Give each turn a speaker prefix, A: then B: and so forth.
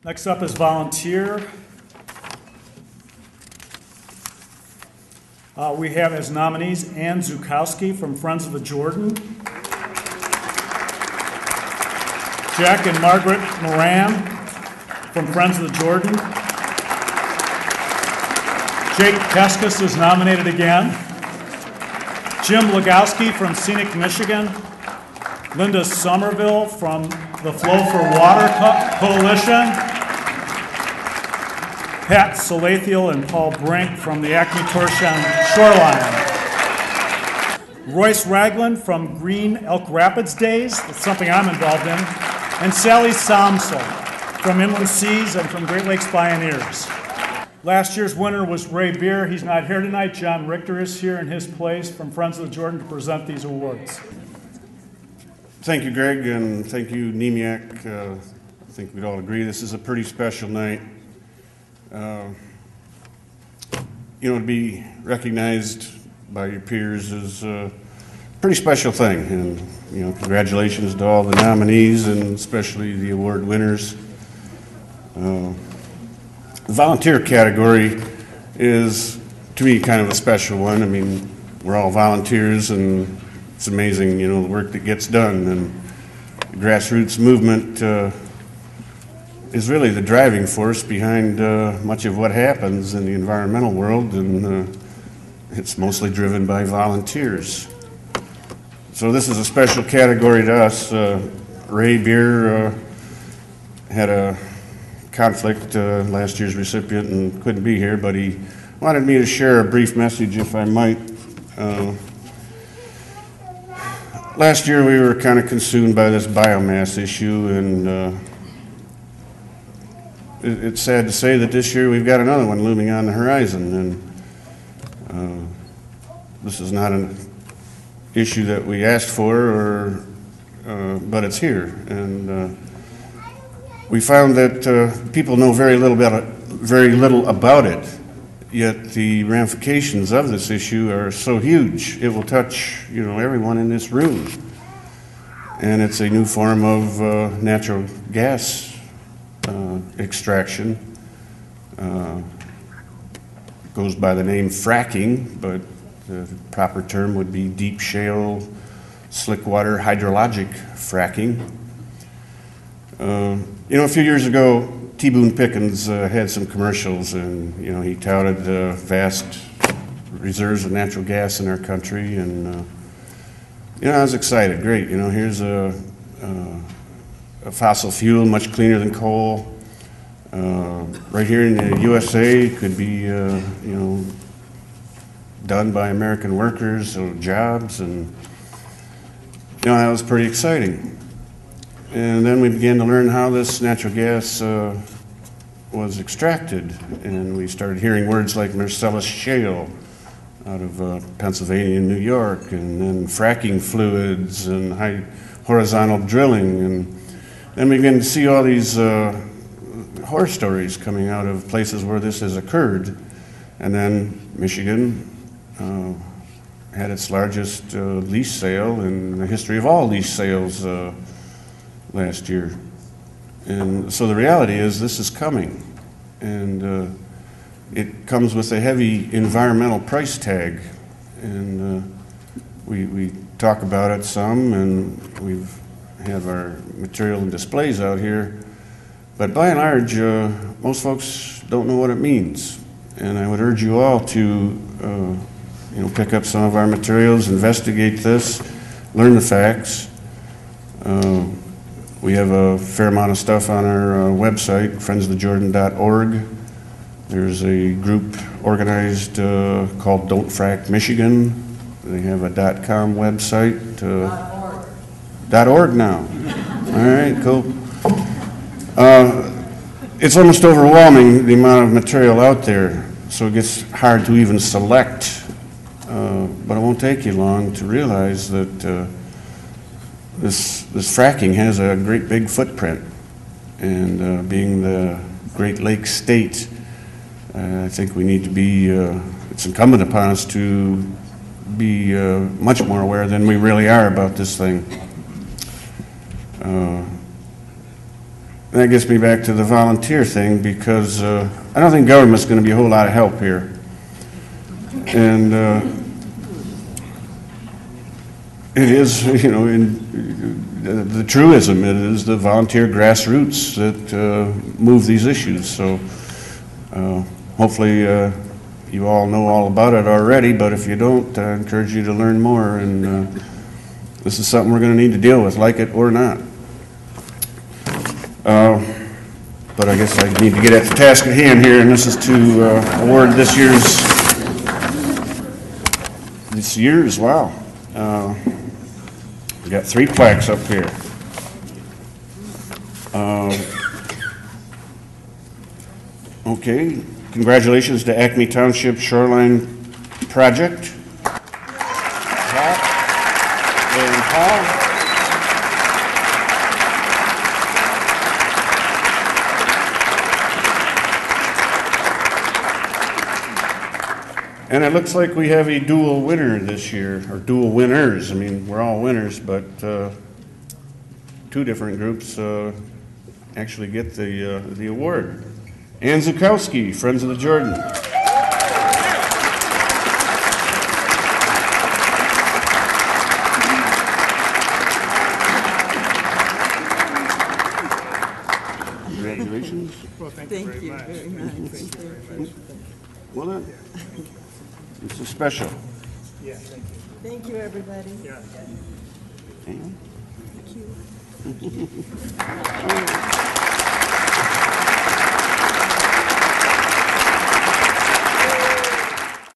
A: Next up is volunteer. We have as nominees Anne Zukowski from Friends of the Jordan, Jack and Margaret Moran from Friends of the Jordan. Jake Keskis is nominated again. Jim Legowski from Scenic Michigan. Linda Somerville from the Flow for Water Coalition. Pat Salathiel and Paul Brink from the Acme Torsion Shoreline. Royce Ragland from Green Elk Rapids Days, that's something I'm involved in. And Sally Somsel from Inland Seas and from Great Lakes Pioneers. Last year's winner was Ray Beer. He's not here tonight. John Richter is here in his place from Friends of the Jordan to present these awards.
B: Thank you, Greg, and thank you, NMEAC. I think we'd all agree this is a pretty special night. To be recognized by your peers is a pretty special thing, and congratulations to all the nominees and especially the award winners. The volunteer category is, to me, kind of a special one. I mean, we're all volunteers, and it's amazing, the work that gets done, and the grassroots movement is really the driving force behind much of what happens in the environmental world, and it's mostly driven by volunteers. So this is a special category to us. Ray Beer had a conflict, last year's recipient, and couldn't be here, but he wanted me to share a brief message, if I might. Last year we were kind of consumed by this biomass issue, and it's sad to say that this year we've got another one looming on the horizon, and this is not an issue that we asked for, but it's here. And we found that people know very little about it, yet the ramifications of this issue are so huge. It will touch, everyone in this room. And it's a new form of natural gas extraction. Goes by the name fracking, but the proper term would be deep shale, slick water hydrologic fracking. A few years ago, T. Boone Pickens had some commercials, and he touted the vast reserves of natural gas in our country, and I was excited. Great, here's a fossil fuel much cleaner than coal. Right here in the USA, could be done by American workers, so jobs, and that was pretty exciting. And then we began to learn how this natural gas was extracted, and we started hearing words like Marcellus Shale out of Pennsylvania and New York, and then fracking fluids and high horizontal drilling, and then we began to see all these horror stories coming out of places where this has occurred. And then Michigan had its largest lease sale in the history of all lease sales last year. And so the reality is this is coming, and it comes with a heavy environmental price tag, and we talk about it some, and we have our material and displays out here, but by and large most folks don't know what it means. And I would urge you all to pick up some of our materials, investigate this, learn the facts. We have a fair amount of stuff on our website, friendsofthejordan.org. There's a group organized called Don't Frack Michigan. They have a .com website. .org now. All right, cool. It's almost overwhelming, the amount of material out there, so it gets hard to even select. But it won't take you long to realize that this fracking has a great big footprint, and being the Great Lakes state, I think we need to be, it's incumbent upon us to be much more aware than we really are about this thing. that gets me back to the volunteer thing, because I don't think government's going to be a whole lot of help here. And it is, you know, in the truism, it is the volunteer grassroots that move these issues. So hopefully you all know all about it already, but if you don't, I encourage you to learn more. And this is something we're going to need to deal with, like it or not. But I guess I need to get at the task at hand here, and this is to award this year's, wow. We got 3 plaques up here. Okay, congratulations to Acme Township Shoreline Project. And Paul. And it looks like we have a dual winner this year, or dual winners. I mean, we're all winners, but 2 different groups actually get the award. Anne Zukowski, Friends of the Jordan. Congratulations.
C: Well, thank you very much.
B: Well done. This is special.
C: Yeah, thank you.
D: Thank you, everybody.
C: Yeah.
B: Hang on.
D: Thank you.